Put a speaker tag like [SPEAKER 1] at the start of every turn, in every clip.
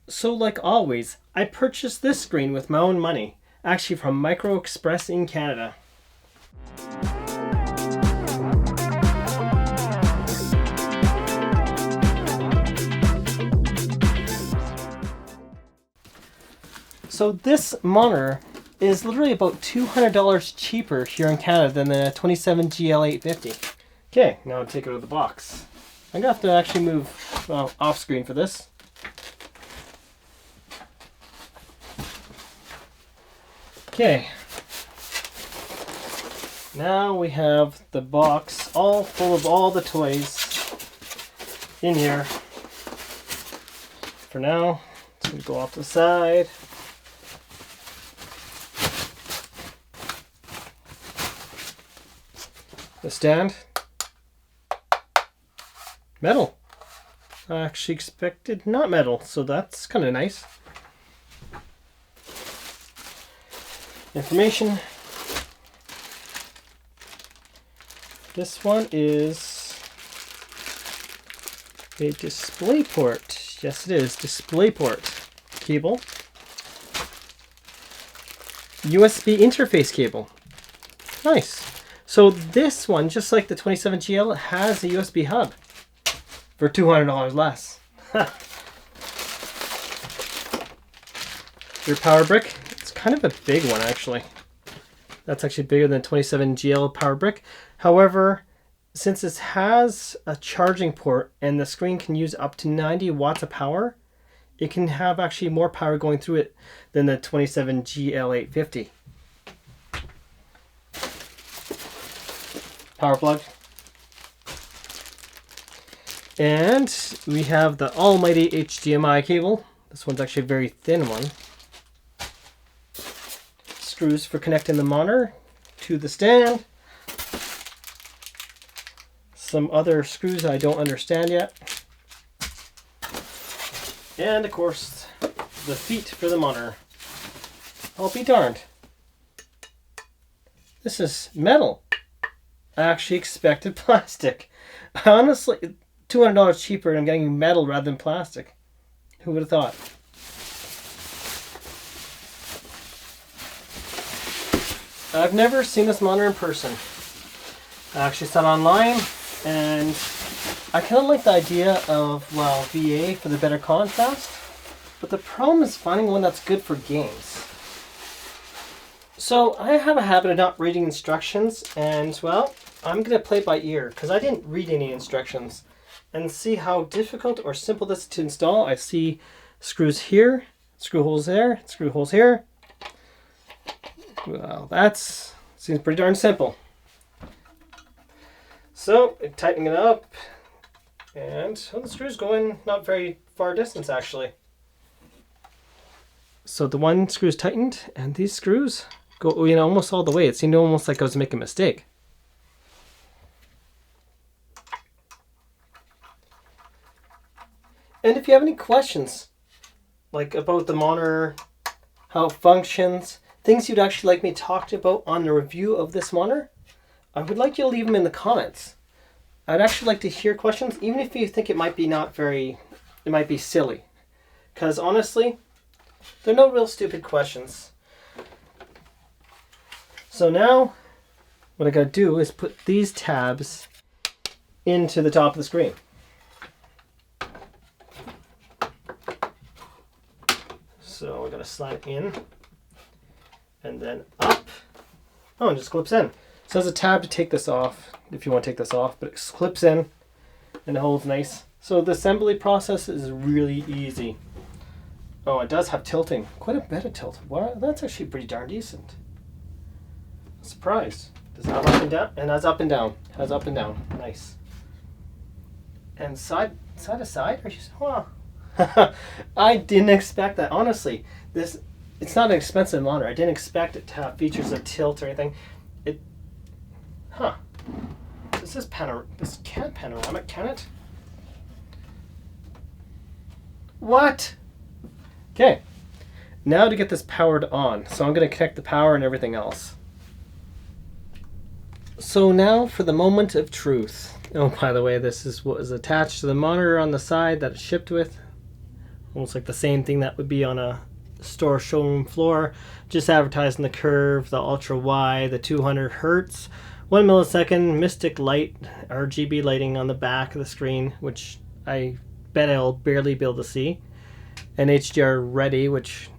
[SPEAKER 1] So like always, I purchased this screen with my own money, actually from Micro Express in Canada. So this monitor is literally about $200 cheaper here in Canada than the 27GL850. Okay, now I'll take it out of the box. I'm gonna have to actually move off screen for this. Okay, now we have the box all full of all the toys in here. For now, it's gonna go off to the side. The stand, metal. I actually expected not metal, so that's kind of nice. Information. This one is a display port. Yes, it is. Display port cable. USB interface cable. Nice. So this one, just like the 27GL, has a USB hub for $200 less. Your power brick. It's kind of a big one, actually. That's actually bigger than 27GL power brick. However, since this has a charging port and the screen can use up to 90 watts of power, it can have actually more power going through it than the 27GL850. Power plug. And we have the almighty HDMI cable. This one's actually a very thin one. Screws for connecting the monitor to the stand. Some other screws I don't understand yet. And of course, the feet for the monitor. I'll be darned. This is metal. I actually expected plastic. Honestly, $200 cheaper and I'm getting metal rather than plastic. Who would have thought? I've never seen this monitor in person. I actually saw it online and I kind of like the idea of, well, VA for the better contrast, but the problem is finding one that's good for games. So I have a habit of not reading instructions and, well, I'm going to play it by ear because I didn't read any instructions and see how difficult or simple this is to install. I see screws here, screw holes there, screw holes here. Well, that seems pretty darn simple. So, tightening it up, and well, the screw's going not very far distance actually. So the one screw's tightened, and these screws go almost all the way. It seemed almost like I was making a mistake. And if you have any questions, like about the monitor, how it functions, things you'd actually like me to talk about on the review of this monitor, I would like you to leave them in the comments. I'd actually like to hear questions, even if you think it might be it might be silly. Because honestly, they're no real stupid questions. So now, what I gotta do is put these tabs into the top of the screen. So we're gonna slide it in and then up. Oh, and just clips in. So there's a tab to take this off if you want to take this off, but it clips in and it holds nice. So the assembly process is really easy. Oh, it does have tilting. Quite a bit of tilt. Wow, that's actually pretty darn decent. I'm surprised. Does it have up and down? And has up and down. Has up and down. Nice. And side to side? Are you? Wow. I didn't expect that. Honestly, it's not an expensive monitor. I didn't expect it to have features of tilt or anything. This can't panoramic, can it? What? Okay. Now to get this powered on. So I'm going to connect the power and everything else. So now for the moment of truth. Oh, by the way, this is what is attached to the monitor on the side that it's shipped with. almost like the same thing that would be on a store showroom floor, just advertising the curve, the ultra wide, the 200 hertz, 1 millisecond mystic light, RGB lighting on the back of the screen, which I bet I'll barely be able to see, and HDR ready, which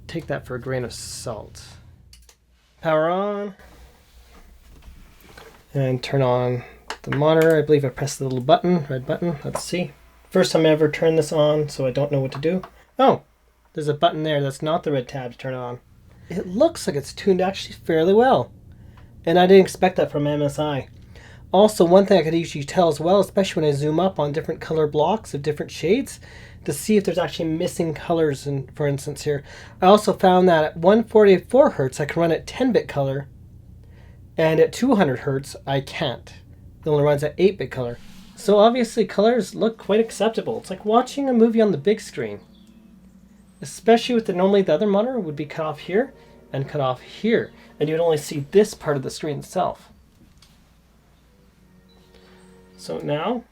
[SPEAKER 1] take that for a grain of salt. Power on, and turn on the monitor. I believe I pressed the little button, red button. Let's see. First time I ever turned this on, so I don't know what to do. Oh, there's a button there that's not the red tab to turn it on. It looks like it's tuned actually fairly well, and I didn't expect that from MSI. Also, one thing I could usually tell as well, especially when I zoom up on different color blocks of different shades, to see if there's actually missing colors. And for instance here, I also found that at 144 hertz I can run at 10-bit color, and at 200 hertz I can't. It only runs at 8-bit color. So obviously colors look quite acceptable. It's like watching a movie on the big screen. Especially with normally the other monitor would be cut off here and cut off here, and you'd only see this part of the screen itself. So now,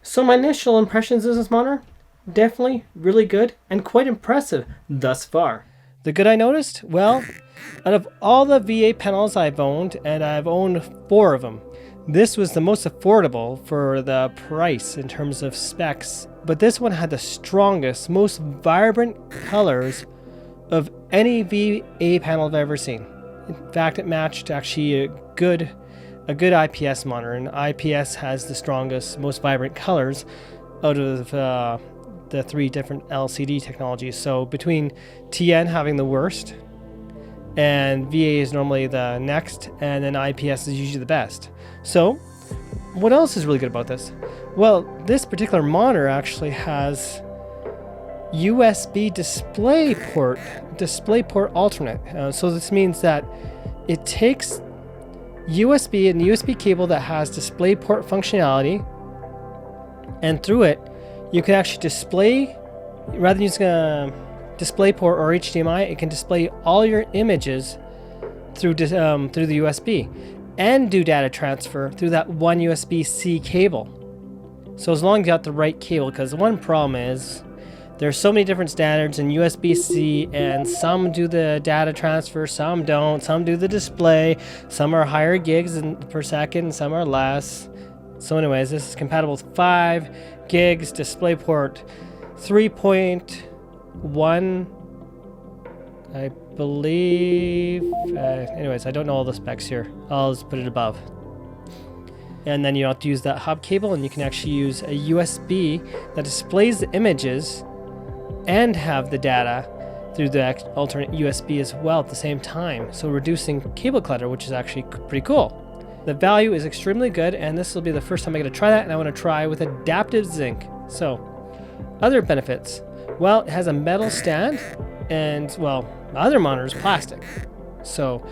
[SPEAKER 1] so my initial impressions of this monitor, definitely really good and quite impressive thus far. The good I noticed? Well, out of all the VA panels I've owned, and I've owned 4 of them, this was the most affordable for the price in terms of specs, but this one had the strongest, most vibrant colors of any VA panel I've ever seen. In fact, it matched actually a good IPS monitor, and IPS has the strongest, most vibrant colors out of the 3 different LCD technologies. So between TN having the worst, and VA is normally the next, and then IPS is usually the best. So what else is really good about this? Well, this particular monitor actually has USB DisplayPort alternate. So this means that it takes USB and USB cable that has DisplayPort functionality, and through it you can actually display, rather than using a DisplayPort or HDMI, it can display all your images through the USB and do data transfer through that one USB-C cable. So as long as you got the right cable, because one problem is there's so many different standards in USB-C, and some do the data transfer, some don't, some do the display, some are higher gigs per second, some are less. So anyways, this is compatible with 5 gigs, DisplayPort 3.1, I believe. Anyways, I don't know all the specs here. I'll just put it above. And then you don't have to use that hub cable, and you can actually use a USB that displays the images and have the data through the alternate USB as well at the same time. So reducing cable clutter, which is actually pretty cool. The value is extremely good, and this will be the first time I'm going to try that, and I want to try with adaptive zinc. So, other benefits. Well, it has a metal stand, and, well, the other monitor is plastic. So,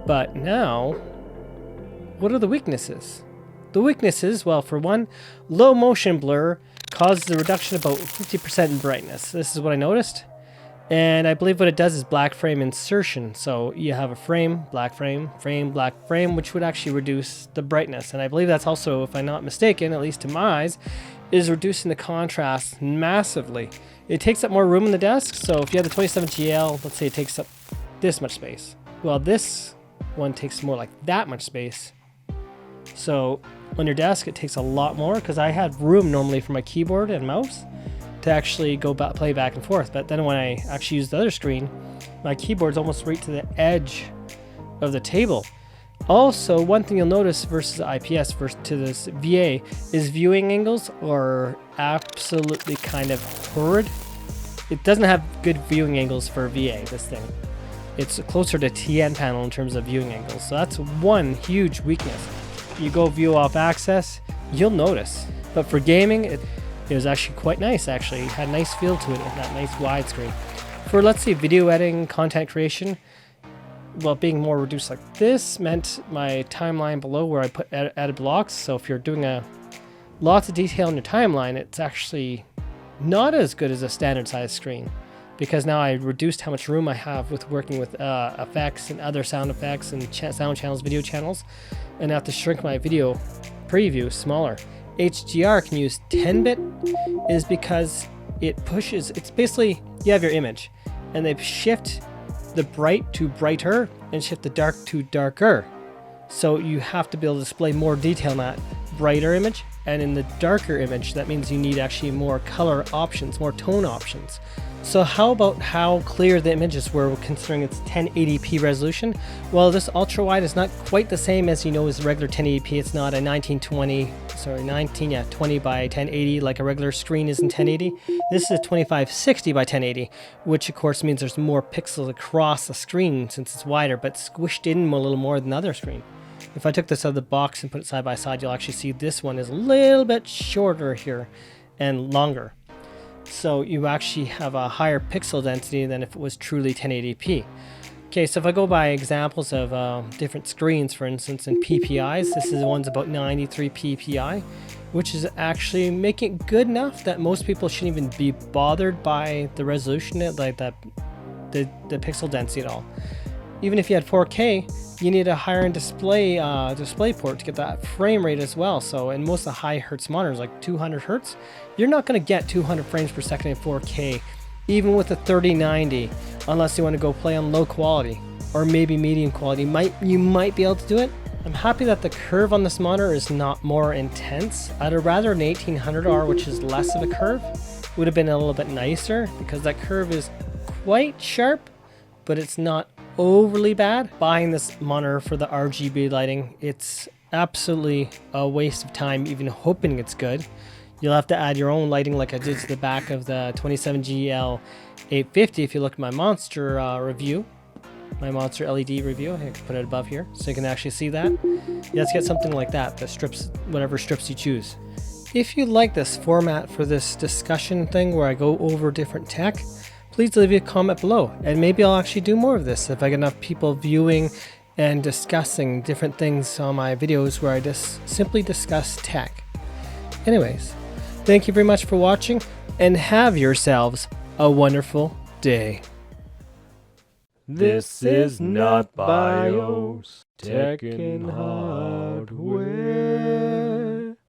[SPEAKER 1] but now, what are the weaknesses? The weaknesses, well, for one, low motion blur causes a reduction of about 50% in brightness. This is what I noticed. And I believe what it does is black frame insertion. So you have a frame, black frame, black frame, which would actually reduce the brightness. And I believe that's also, if I'm not mistaken, at least to my eyes, is reducing the contrast massively. It takes up more room in the desk. So if you have the 27GL, let's say it takes up this much space. Well, this one takes more like that much space. So on your desk, it takes a lot more, because I had room normally for my keyboard and mouse to actually play back and forth. But then when I actually use the other screen, my keyboard's almost right to the edge of the table. Also, one thing you'll notice versus IPS versus to this VA is viewing angles are absolutely kind of horrid. It doesn't have good viewing angles for VA, this thing. It's closer to TN panel in terms of viewing angles. So that's one huge weakness. You go view off access, you'll notice. But for gaming, it was actually quite nice, actually. It had a nice feel to it, that nice widescreen. For, let's see, video editing, content creation, well, being more reduced like this meant my timeline below where I put added blocks. So if you're doing lots of detail in your timeline, it's actually not as good as a standard size screen. because now I reduced how much room I have with working with effects and other sound effects and sound channels, video channels, and I have to shrink my video preview smaller. HDR can use 10-bit is because it pushes, it's basically, you have your image and they shift the bright to brighter and shift the dark to darker. So you have to be able to display more detail in that brighter image, and in the darker image, that means you need actually more color options, more tone options. So how about how clear the images were considering it's 1080p resolution? Well, this ultra wide is not quite the same as as regular 1080p. It's not a 20 by 1080 like a regular screen is in 1080. This is a 2560 by 1080, which of course means there's more pixels across the screen since it's wider, but squished in a little more than the other screen. If I took this out of the box and put it side by side, you'll actually see this one is a little bit shorter here and longer. So you actually have a higher pixel density than if it was truly 1080p. Okay, so if I go by examples of different screens, for instance, in PPIs, this is the one's about 93 PPI, which is actually making it good enough that most people shouldn't even be bothered by the resolution, like the pixel density at all. Even if you had 4K, you need a higher end display port to get that frame rate as well. So in most of the high hertz monitors, like 200 hertz, you're not going to get 200 frames per second in 4K, even with a 3090, unless you want to go play on low quality or maybe medium quality. You might be able to do it. I'm happy that the curve on this monitor is not more intense. I'd rather an 1800R, which is less of a curve, would have been a little bit nicer because that curve is quite sharp, but it's not overly bad. Buying this monitor for the RGB lighting, it's absolutely a waste of time even hoping it's good. You'll have to add your own lighting like I did to the back of the 27GL850 if you look at my Monster review, my Monster LED review. I can put it above here so you can actually see that. You have to get something like that strips whatever strips you choose. If you like this format for this discussion thing where I go over different tech, please leave a comment below, and maybe I'll actually do more of this if I get enough people viewing and discussing different things on my videos where I just simply discuss tech. Anyways, thank you very much for watching, and have yourselves a wonderful day.
[SPEAKER 2] This is not BIOS, tech and hardware.